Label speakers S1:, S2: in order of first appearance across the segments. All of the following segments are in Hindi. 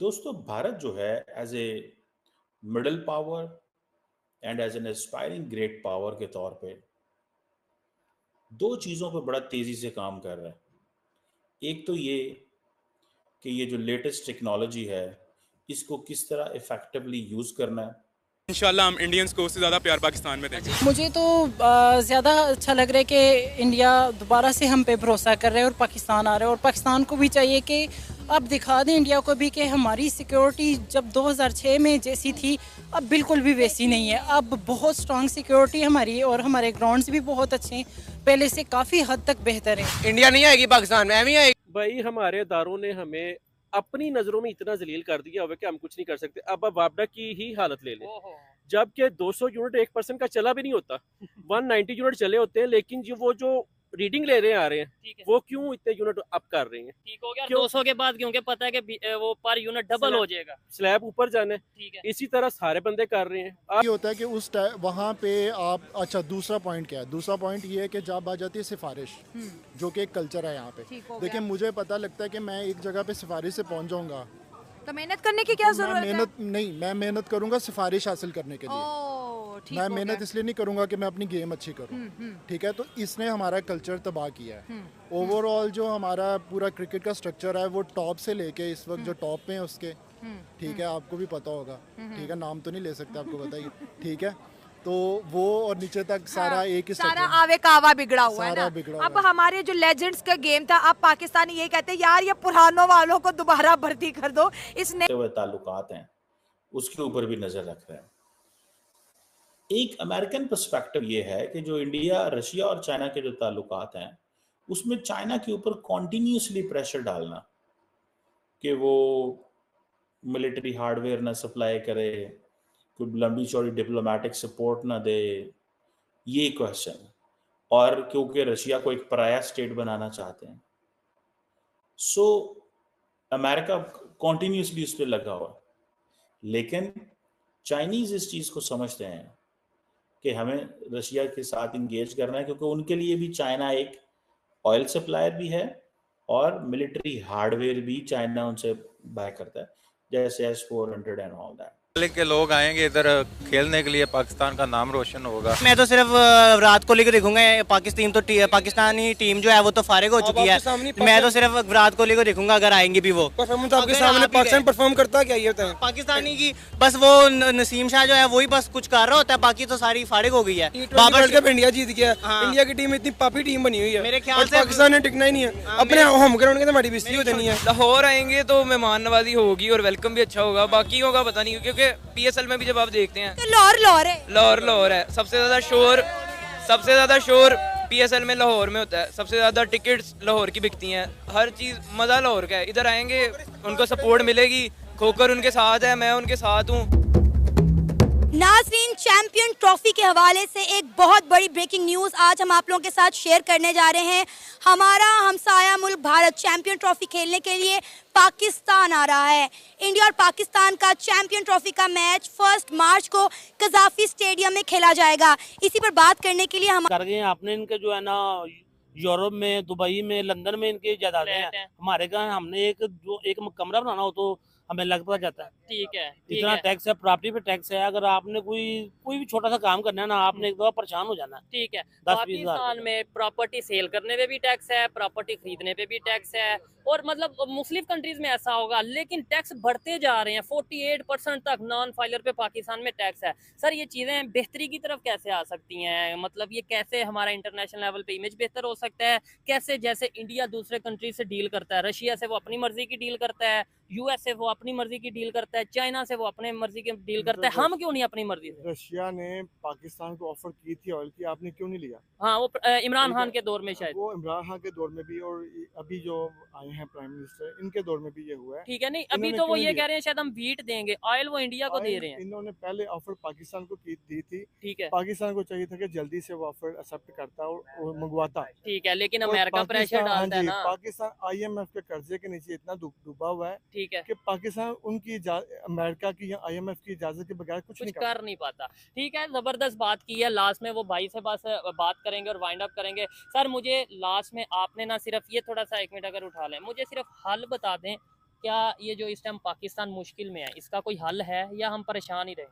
S1: दोस्तों, भारत जो है as a middle power and as an aspiring great power के तौर पे दो चीज़ों पे बड़ा तेज़ी से काम कर रहा है। एक तो ये कि ये जो लेटेस्ट टेक्नोलॉजी है इसको किस तरह इफेक्टिवली यूज़ करना है।
S2: इंशाल्लाह हम इंडियंस को उससे ज़्यादा प्यार पाकिस्तान में देंगे।
S3: मुझे तो ज़्यादा अच्छा लग रहा है कि इंडिया दोबारा से हम पे भरोसा कर रहा है और पाकिस्तान आ रहा है, और पाकिस्तान को भी चाहिए कि अब दिखा दें इंडिया को भी कि हमारी सिक्योरिटी जब 2006 में जैसी थी अब बिल्कुल भी वैसी नहीं है। अब बहुत स्ट्रांग सिक्योरिटी हमारी है और हमारे ग्राउंड्स भी बहुत अच्छे हैं, पहले से काफ़ी हद तक बेहतर है।
S4: इंडिया नहीं आएगी पाकिस्तान में, एम ही आएगी।
S5: भाई हमारे इदारों ने हमें अपनी नजरों में इतना जलील कर दिया हुआ कि हम कुछ नहीं कर सकते। अब आप वापडा की ही हालत ले लें, जबकि 200 यूनिट 1% का चला भी नहीं होता 190 यूनिट चले होते हैं, लेकिन जो रीडिंग ले रहे आ रहे हैं वो क्यों इतने यूनिट अप कर रहे हैं?
S6: ठीक हो गया
S5: क्यों?
S6: 200 के बाद, क्योंकि पता है कि वो पर यूनिट डबल हो जाएगा,
S5: स्लैब ऊपर जाना है।
S6: ठीक है।
S5: इसी तरह सारे बंदे कर रहे हैं।
S7: ये होता है कि उस वहाँ पे आप अच्छा दूसरा पॉइंट क्या है? दूसरा पॉइंट ये है कि जब आ जाती है सिफारिश, जो कि एक कल्चर है यहाँ पे। देखिए, मुझे पता लगता है कि मैं एक जगह पे सिफारिश से पहुँच जाऊँगा
S8: तो मेहनत करने की क्या जरूरत है?
S7: मैं मेहनत करूँगा सिफारिश हासिल करने के लिए।
S8: ठीक
S7: मैं
S8: हो
S7: मेहनत
S8: गया।
S7: इसलिए नहीं करूँगा कि मैं अपनी गेम अच्छी करूँ। ठीक है, तो इसने हमारा कल्चर तबाह किया है। ओवरऑल जो हमारा पूरा क्रिकेट का स्ट्रक्चर है वो टॉप से लेके इस वक्त जो टॉप पे है उसके, ठीक है, आपको भी पता होगा, ठीक है, नाम तो नहीं ले सकते, आपको बताइए, ठीक है, तो वो और नीचे तक सारा एक ही
S8: सारा
S7: structure।
S8: आवे कावा बिगड़ा हुआ है
S7: सारा
S8: ना।
S7: बिगड़ा हुआ
S8: अब
S7: है।
S8: हमारे जो लेजेंड्स का गेम था, अब पाकिस्तानी ये कहते हैं यार ये पुरानों वालों को दोबारा भर्ती कर दो। इसने
S1: हुए ताल्लुकात हैं उसके ऊपर भी नज़र रख रहे हैं। एक अमेरिकन पर्सपेक्टिव ये है कि जो इंडिया, रशिया और चाइना के जो ताल्लुकात हैं उसमें चाइना के ऊपर कॉन्टिन्यूसली प्रेशर डालना कि वो मिलिट्री हार्डवेयर ना सप्लाई करे, कोई लंबी चौड़ी डिप्लोमेटिक सपोर्ट ना दे, ये क्वेश्चन, और क्योंकि रशिया को एक पराया स्टेट बनाना चाहते हैं, सो अमेरिका कॉन्टिन्यूसली उस पर लगा हुआ। लेकिन चाइनीज इस चीज़ को समझते हैं कि हमें रशिया के साथ इंगेज करना है, क्योंकि उनके लिए भी चाइना एक ऑयल सप्लायर भी है और मिलिट्री हार्डवेयर भी चाइना उनसे बाय करता है, जैसे S-400 एंड ऑल दैट।
S9: के लोग आएंगे इधर खेलने के लिए, पाकिस्तान का नाम रोशन होगा।
S4: मैं तो सिर्फ विराट कोहली को देखूंगा। पाकिस्तानी टीम जो है वो तो फारिग हो चुकी है। मैं तो सिर्फ विराट कोहली को देखूंगा अगर आएंगे भी वो।
S10: परफॉर्मेंस आपके सामने पाकिस्तान परफॉर्म करता क्या? ये बताएं।
S4: पाकिस्तानी की बस वो नसीम शाह जो है वही बस कुछ कर रहा होता है, बाकी तो सारी फारिग हो गई है।
S10: वर्ल्ड कप इंडिया जीत गया। इंडिया की टीम इतनी पापी टीम बनी हुई है,
S4: मेरे ख्याल से
S10: पाकिस्तान ने टिकना ही नहीं है। अपने होम ग्राउंड के तो हमारी बेइज्जती हो जानी है।
S11: लाहौर आएंगे तो मेहमान नवाजी होगी और वेलकम भी अच्छा होगा, बाकी होगा पता नहीं, क्योंकि PSL में भी जब आप देखते हैं
S8: तो लाहौर है।
S11: सबसे ज्यादा शोर PSL में लाहौर में होता है। सबसे ज्यादा टिकट्स लाहौर की बिकती हैं, हर चीज मजा लाहौर का है। इधर आएंगे उनको सपोर्ट मिलेगी, खोकर उनके साथ है, मैं उनके साथ हूँ।
S8: नाज़रीन, चैंपियन ट्रॉफी के हवाले से एक बहुत बड़ी ब्रेकिंग न्यूज़ आज हम आप लोगों के साथ शेयर करने जा रहे हैं। हमारा हमसाया मुल्क भारत चैंपियन ट्रॉफी खेलने के लिए पाकिस्तान आ रहा है। इंडिया और पाकिस्तान का चैंपियन ट्रॉफी का मैच 1 मार्च को कज़ाफी स्टेडियम में खेला जाएगा। इसी पर बात करने के लिए हम
S12: कर गए हैं। आपने इनके जो है ना यूरोप में, दुबई में, लंदन में इनके जायदादें हैं। हमारे यहाँ हमने एक कमरा बनाना हो तो हमें लग पता जाता है।
S6: ठीक है,
S12: इतना टैक्स है, प्रॉपर्टी पे टैक्स है। अगर आपने कोई भी छोटा सा काम करना है ना, आपने एक दफा परेशान हो जाना है।
S6: ठीक है।
S12: 10-20 हज़ार
S6: पाकिस्तान में प्रॉपर्टी सेल करने पे भी टैक्स है, प्रॉपर्टी खरीदने पे भी टैक्स है, और मतलब मुस्लिम कंट्रीज में ऐसा होगा, लेकिन टैक्स बढ़ते जा रहे हैं। 48% तक नॉन फाइलर पे पाकिस्तान में टैक्स है। सर, ये चीजें बेहतरी की तरफ कैसे आ सकती हैं? मतलब ये कैसे हमारा इंटरनेशनल लेवल पे इमेज बेहतर हो सकता है? कैसे, जैसे इंडिया दूसरे कंट्री से डील करता है, रशिया से वो अपनी मर्जी की डील करता है, US से वो अपनी मर्जी की डील करता है, चाइना से वो अपने मर्जी की डील करता है, हम क्यों नहीं अपनी मर्जी से?
S7: रशिया ने पाकिस्तान को ऑफर की थी ऑयल की, आपने क्यों नहीं लिया?
S6: हाँ, वो इमरान खान के दौर में शायद।
S7: वो इमरान खान के दौर में भी और अभी जो आए हैं प्राइम मिनिस्टर, इनके दौर में भी ये हुआ है।
S6: ठीक है, नहीं अभी तो वो ये कह रहे हैं शायद हम वीट देंगे, ऑयल वो इंडिया को दे रहे हैं।
S7: इन्होंने पहले ऑफर पाकिस्तान को दी थी।
S6: ठीक है,
S7: पाकिस्तान को चाहिए था कि जल्दी से वो ऑफर एक्सेप्ट करता और मंगवाता।
S6: ठीक है, लेकिन अमेरिका प्रेशर डालता है ना।
S7: पाकिस्तान IMF के कर्जे के नीचे इतना डूबा हुआ है,
S6: ठीक है,
S7: कि पाकिस्तान उनकी अमेरिका की या IMF की इजाजत के बगैर कुछ नहीं
S6: कर नहीं पाता। ठीक है, जबरदस्त बात की है। लास्ट में वो भाई से बस बात करेंगे और वाइंड अप करेंगे। सर, मुझे लास्ट में आपने ना सिर्फ ये थोड़ा सा 1 मिनट अगर उठा लें, मुझे सिर्फ हल बता दें क्या ये जो इस टाइम पाकिस्तान मुश्किल में है, इसका कोई हल है या हम परेशान ही रहे?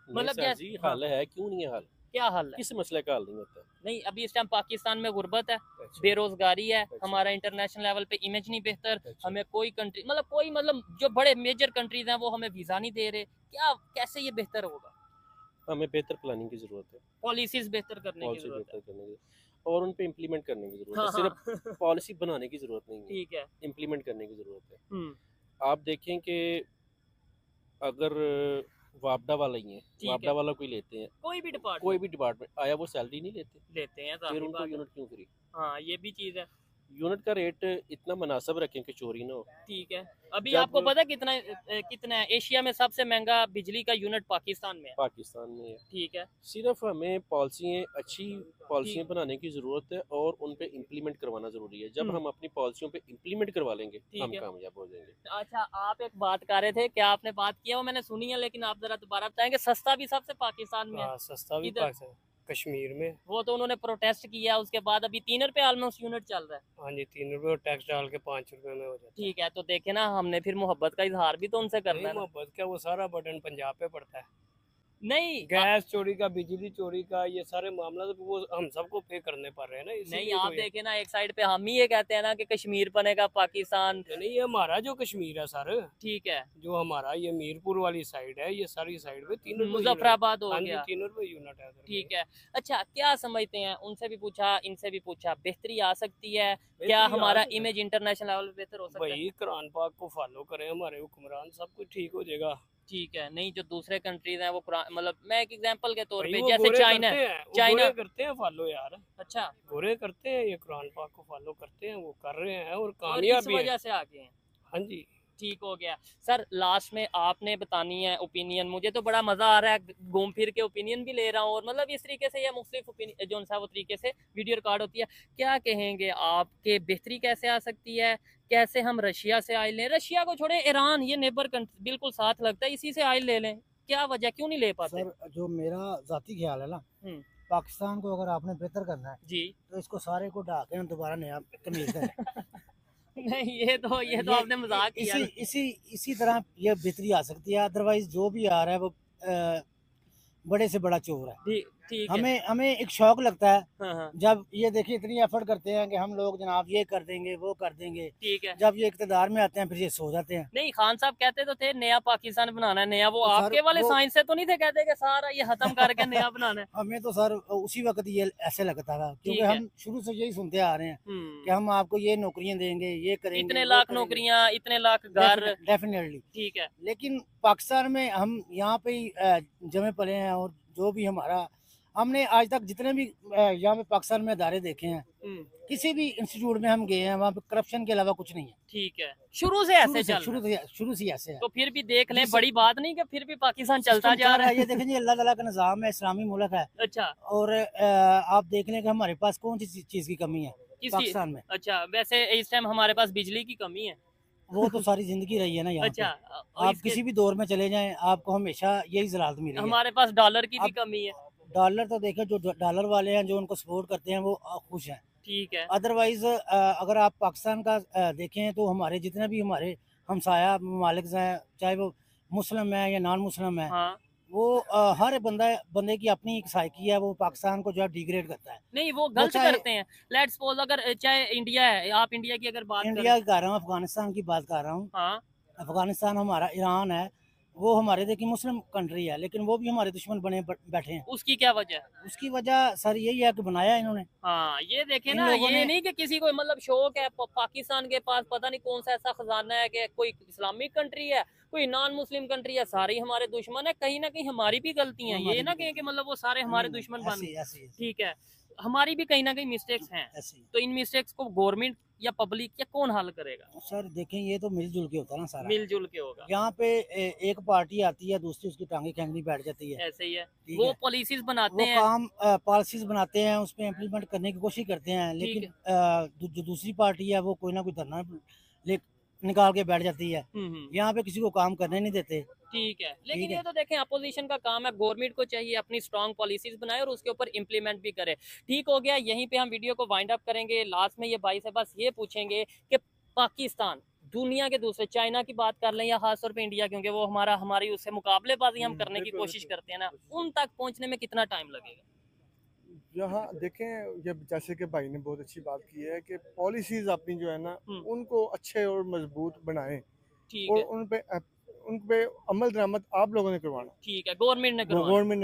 S5: मतलब
S6: जैसे
S5: जी हल है, क्यों नहीं है हल?
S6: क्या हल है?
S5: किस मसले का हल नहीं होता?
S6: नहीं, अभी इस टाइम पाकिस्तान में गुर्बत है, बेरोजगारी है, हमारा इंटरनेशनल लेवल पे इमेज नहीं बेहतर, हमें कोई कंट्री मतलब जो बड़े मेजर कंट्रीज हैं वो हमें वीजा नहीं दे रहे, क्या कैसे ये बेहतर होगा?
S5: हमें बेहतर प्लानिंग की जरूरत है,
S6: पॉलिसीज बेहतर करने की जरूरत है
S5: और उन पे इम्प्लीमेंट करने की जरूरत है। सिर्फ पॉलिसी बनाने की जरूरत नहीं है,
S6: ठीक है,
S5: इम्प्लीमेंट करने की जरूरत है। आप देखें कि अगर वापडा वाला ही है, वापडा वाला कोई लेते हैं, कोई भी डिपार्टमेंट आया, वो सैलरी नहीं लेते
S6: हैं,
S5: फिर उनको यूनिट क्यों फ्री?
S6: हाँ, ये भी चीज है।
S5: यूनिट का रेट इतना मुनासिब रखें कि चोरी ना हो।
S6: ठीक है, अभी आपको पता है कितना है? एशिया में सबसे महंगा बिजली का यूनिट पाकिस्तान में है।
S5: पाकिस्तान में है।
S6: ठीक है,
S5: सिर्फ हमें अच्छी पॉलिसियाँ बनाने की जरूरत है और उन पे इम्प्लीमेंट करवाना जरूरी है। जब हम अपनी पॉलिसियों पे इम्प्लीमेंट करवा लेंगे हम कामयाब हो जाएंगे।
S6: अच्छा, आप एक बात कर रहे थे, क्या आपने बात किया वो मैंने सुनी है, लेकिन आप जरा दोबारा बताएंगे। सस्ता भी सबसे पाकिस्तान में है,
S13: सस्ता भी पाकिस्तान कश्मीर में।
S6: वो तो उन्होंने प्रोटेस्ट किया, उसके बाद अभी 3 रुपए ऑलमोस्ट यूनिट चल रहा है।
S13: हाँ जी, 3 रुपए और टैक्स डाल के 5 रुपए में हो जाता है।
S6: ठीक है, तो देखे ना, हमने फिर मोहब्बत का इजहार भी तो उनसे करना है।
S13: मोहब्बत क्या, वो सारा बर्डन पंजाब पे पड़ता है।
S6: नहीं,
S13: गैस चोरी का, बिजली चोरी का, ये सारे मामला तो वो हम सबको पे करने पड़ रहे हैं ना।
S6: नहीं, आप देखे ना, एक साइड पे हम ही ये कहते हैं ना कि कश्मीर बनेगा पाकिस्तान।
S13: नहीं, ये हमारा जो कश्मीर है सर,
S6: ठीक है,
S13: जो हमारा ये मीरपुर वाली साइड है, ये सारी साइड पे 3 रुपए,
S6: मुजफ्फराबाद हो गया
S13: 3 रुपए यूनिट है।
S6: ठीक है, अच्छा, क्या समझते हैं? उनसे भी पूछा, इनसे भी पूछा, बेहतरी आ सकती है क्या? हमारा इमेज इंटरनेशनल लेवल पे बेहतर हो सकता है?
S13: भाई कुरान पाक को फॉलो करें हमारे हुक्मरान, सब कुछ ठीक हो जाएगा।
S6: ठीक है, नहीं जो दूसरे कंट्रीज हैं वो मतलब मैं एक एग्जांपल के तौर पे, जैसे चाइना
S13: करते हैं फॉलो यार।
S6: अच्छा,
S13: गोरे करते हैं, ये कुरान पाक को फॉलो करते हैं, वो कर रहे हैं और कामयाब भी हैं।
S6: इस वजह से आगे हैं।
S13: हाँ जी,
S6: ठीक हो गया। सर, लास्ट में आपने बतानी है ओपिनियन। मुझे तो बड़ा मजा आ रहा है, घूम फिर के ओपिनियन भी ले रहा हूँ, और मतलब इस तरीके से या मुख्तलिफ ओपिनियन जो सा वो तरीके से वीडियो रिकॉर्ड होती है। क्या कहेंगे आपके, बेहतरी कैसे आ सकती है? कैसे हम रशिया से आयल लें? रशिया को छोड़े, ईरान ये नेबर कंट्री बिल्कुल साथ लगता है, इसी से आयल ले लें। क्या वजह, क्यों नहीं ले पाते?
S14: सर, जो मेरा जाती ख्याल है ना, पाकिस्तान को अगर आपने बेहतर करना है
S6: जी,
S14: तो इसको सारे को ढा के दोबारा नया तमीज करें।
S6: नहीं, ये तो आपने मजाक किया।
S14: इसी तरह ये बेहतरी आ सकती है। अदरवाइज जो भी आ रहा है वो बड़े से बड़ा चोर है।
S6: ठीक
S14: हमें एक शौक लगता है।
S6: हाँ।
S14: जब ये देखिए इतनी एफर्ट करते हैं कि हम लोग जनाब ये कर देंगे, वो कर देंगे।
S6: ठीक है,
S14: जब ये इक़्तिदार में आते हैं फिर ये सो जाते हैं।
S6: नहीं, खान साहब कहते तो थे नया पाकिस्तान बनाना है, नया। वो आपके वाले साइंस से तो नहीं थे कहते कि सारा ये खत्म करके नया बनाना है?
S14: हमें तो सर उसी वक्त ये ऐसे लगता था, क्योंकि हम शुरू से यही सुनते आ रहे हैं कि हम आपको ये नौकरियां देंगे, ये करेंगे,
S6: इतने लाख नौकरियां, इतने लाख घर।
S14: डेफिनेटली।
S6: ठीक है,
S14: लेकिन पाकिस्तान में हम यहाँ पे ही जमे पले हैं, और जो भी हमने आज तक जितने भी यहाँ पे पाकिस्तान में अदारे देखे हैं, किसी भी इंस्टीट्यूट में हम गए हैं, वहाँ पे करप्शन के अलावा कुछ नहीं है। ठीक है,
S6: शुरू से ऐसे
S14: शुरू से ऐसे है।
S6: तो फिर भी देख लें, बड़ी बात नहीं कि फिर भी पाकिस्तान चलता जा रहा है।
S14: ये देखें जी, अल्लाह ताला का निज़ाम है, इस्लामी मुल्क है।
S6: अच्छा,
S14: और आप देख लें कि हमारे पास कौन सी चीज की कमी है पाकिस्तान में।
S6: अच्छा, वैसे इस टाइम हमारे पास बिजली की कमी है।
S14: वो तो सारी जिंदगी रही है ना यहाँ।
S6: अच्छा,
S14: आप किसी भी दौर में चले जाएं, आपको हमेशा यही ज़लालत मिलेगी।
S6: हमारे पास डॉलर की भी कमी है।
S14: डॉलर तो देखें, जो डॉलर वाले हैं, जो उनको सपोर्ट करते हैं, वो खुश हैं।
S6: ठीक है,
S14: अदरवाइज अगर आप पाकिस्तान का देखें तो हमारे जितने भी हमारे हमसाया ममालिक हैं, चाहे वो मुस्लिम है या नॉन मुस्लिम है, वो हर बंदे की अपनी एक साइकी है। वो पाकिस्तान को जो है डिग्रेड करता है।
S6: नहीं, वो गलत करते हैं। लेट्स सपोज अगर चाहे इंडिया है, आप इंडिया की अगर बात
S14: इंडिया की कर रहा हूँ, अफगानिस्तान की बात कर रहा हूँ। अफगानिस्तान हमारा, ईरान है, वो हमारे देखिए मुस्लिम कंट्री है, लेकिन वो भी हमारे दुश्मन बने बैठे हैं।
S6: उसकी क्या वजह?
S14: उसकी वजह सर यही है कि बनाया इन्होंने।
S6: हाँ, ये देखे ना, ये नहीं कि किसी को मतलब शौक है। पाकिस्तान के पास पता नहीं कौन सा ऐसा खजाना है कि कोई इस्लामिक कंट्री है, कोई नॉन मुस्लिम कंट्री है, सारी हमारे दुश्मन है। कहीं ना कहीं हमारी भी गलती है, ये ना कहें कि मतलब वो सारे हमारे दुश्मन बन गए। ठीक है, हमारी भी कहीं ना कहीं मिस्टेक्स हैं। तो इन मिस्टेक्स को गवर्नमेंट या पब्लिक या कौन हल करेगा?
S14: सर देखें, ये तो मिलजुल के होता है ना सारा।
S6: मिलजुल के होगा।
S14: यहाँ पे एक पार्टी आती है, दूसरी उसकी टांगे खींचनी बैठ जाती है।
S6: ऐसे ही है, वो पॉलिसीज बनाते हैं,
S14: काम पॉलिसीज बनाते हैं, उसमें इम्प्लीमेंट करने की कोशिश करते हैं, लेकिन जो दूसरी पार्टी है वो कोई ना कोई धरना निकाल के बैठ जाती है। यहाँ पे किसी को काम करने नहीं देते।
S6: ठीक है, लेकिन ये तो देखें, अपोजिशन का काम है। गवर्नमेंट को चाहिए अपनी स्ट्रॉन्ग पॉलिसीज बनाए और उसके ऊपर इम्प्लीमेंट भी करे। ठीक हो गया, यहीं पे हम वीडियो को वाइंड अप करेंगे। लास्ट में ये भाई से बस ये पूछेंगे कि पाकिस्तान दुनिया के दूसरे, चाइना की बात कर लें या खासतौर पे इंडिया, क्योंकि वो हमारी उससे मुकाबलेबाजी हम करने की कोशिश करते हैं ना, उन तक पहुंचने में कितना टाइम लगेगा?
S15: यहाँ देखें, ये जैसे कि भाई ने बहुत अच्छी बात की है कि पॉलिसीज अपनी जो है ना उनको अच्छे और मजबूत बनाएं और उन पे अमल दरामद आप लोगों ने करवाना।
S6: ठीक है, गवर्नमेंट ने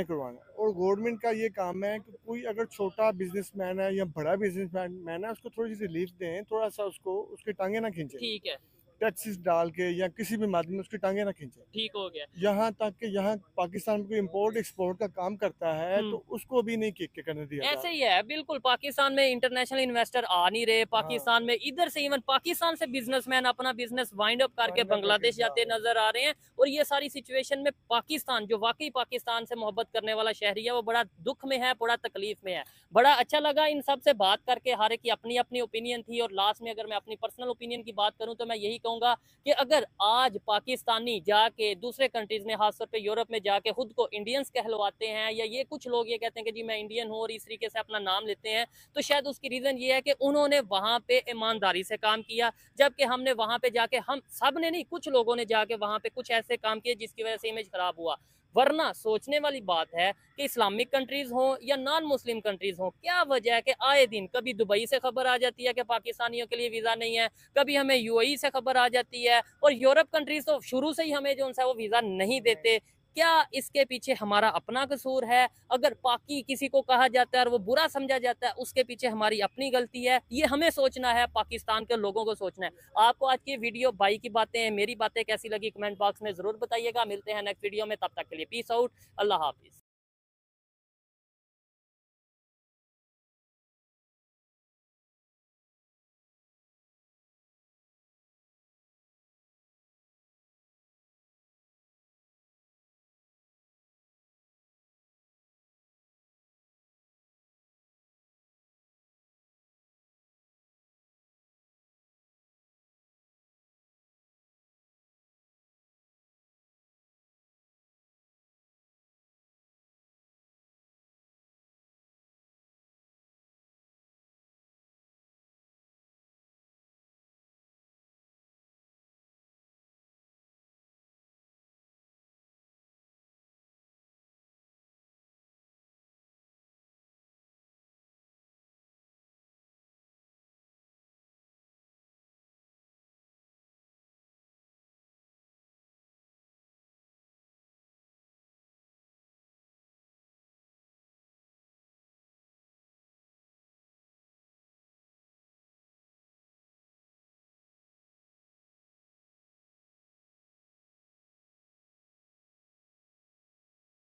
S15: करवाना और गवर्नमेंट का ये काम है कि कोई अगर छोटा बिजनेसमैन है या बड़ा बिजनेसमैन है, उसको थोड़ी सी रिलीफ दें, थोड़ा सा उसको उसकी टांगे ना खींचे।
S6: ठीक है,
S15: टैक्सेस डाल के या किसी भी माध्यम में उसकी टांगे ना खींचे।
S6: ठीक हो गया।
S15: यहाँ तक कि यहाँ पाकिस्तान में कोई इम्पोर्ट एक्सपोर्ट का काम करता है तो उसको भी नहीं किक करने दिया।
S6: ऐसे ही है बिल्कुल, पाकिस्तान में इंटरनेशनल इन्वेस्टर आ नहीं रहे, पाकिस्तान में इधर से इवन पाकिस्तान से बिजनेसमैन अपना बिजनेस वाइंड अप करके बांग्लादेश जाते नजर आ रहे हैं। और ये सारी सिचुएशन में पाकिस्तान, जो वाकई पाकिस्तान से मोहब्बत करने वाला शहरी है, वो बड़ा दुख में है, बड़ा तकलीफ में है। बड़ा अच्छा लगा इन सब से बात करके, हर एक की अपनी अपनी ओपिनियन थी। और लास्ट में अगर मैं अपनी पर्सनल ओपिनियन की बात करूं तो मैं यही कहूंगा कि अगर आज पाकिस्तानी जाके दूसरे कंट्रीज में, खासतौर पे यूरोप में जाके खुद को इंडियंस कहलवाते हैं, या ये कुछ लोग ये कहते हैं कि जी मैं इंडियन हूँ और इस तरीके से अपना नाम लेते हैं, तो शायद उसकी रीजन ये है कि उन्होंने वहां पे ईमानदारी से काम किया, जबकि हमने वहां पे जाके, हम सब ने नहीं, कुछ लोगों ने जाके वहां पे कुछ ऐसे काम किए जिसकी वजह से इमेज खराब हुआ। वरना सोचने वाली बात है कि इस्लामिक कंट्रीज हो या नॉन मुस्लिम कंट्रीज हो, क्या वजह है कि आए दिन कभी दुबई से खबर आ जाती है कि पाकिस्तानियों के लिए वीजा नहीं है, कभी हमें यूएई से खबर आ जाती है, और यूरोप कंट्रीज तो शुरू से ही हमें जो है वो वीजा नहीं देते। क्या इसके पीछे हमारा अपना कसूर है? अगर पाकि किसी को कहा जाता है और वो बुरा समझा जाता है, उसके पीछे हमारी अपनी गलती है। ये हमें सोचना है, पाकिस्तान के लोगों को सोचना है। आपको आज की वीडियो, भाई की बातें, मेरी बातें कैसी लगी, कमेंट बॉक्स में जरूर बताइएगा। मिलते हैं नेक्स्ट वीडियो में, तब तक के लिए पीस आउट, अल्लाह हाफिज।